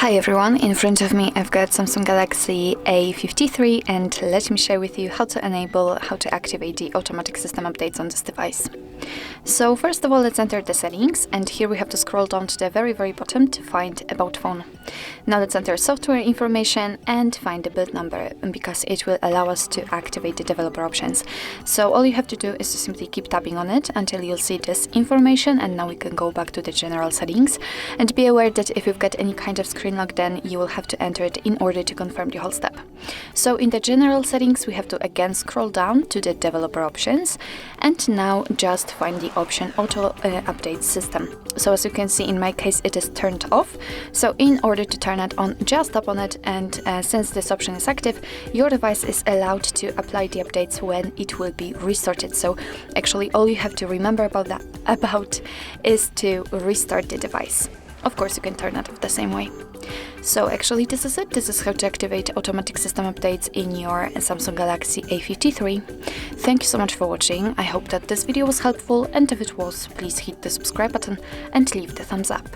Hi everyone, in front of me I've got Samsung Galaxy A53 and let me share with you how to activate the automatic system updates on this device. So first of all, let's enter the settings, and here we have to scroll down to the very bottom to find About Phone. Now let's enter software information and find the build number, because it will allow us to activate the developer options. So all you have to do is to simply keep tapping on it until you'll see this information, and now we can go back to the general settings. And be aware that if you've got any kind of screen lock, then you will have to enter it in order to confirm the whole step. So in the general settings, we have to again scroll down to the developer options, and now just find the option Auto Update System. So as you can see, in my case it is turned off. So in order to turn it on, just tap on it, and since this option is active, your device is allowed to apply the updates when it will be restarted. So actually all you have to remember about is to restart the device. Of course, you can turn it off the same way. So actually this is it. This is how to activate automatic system updates in your Samsung Galaxy A53. Thank you so much for watching. I hope that this video was helpful, and if it was, please hit the subscribe button and leave the thumbs up.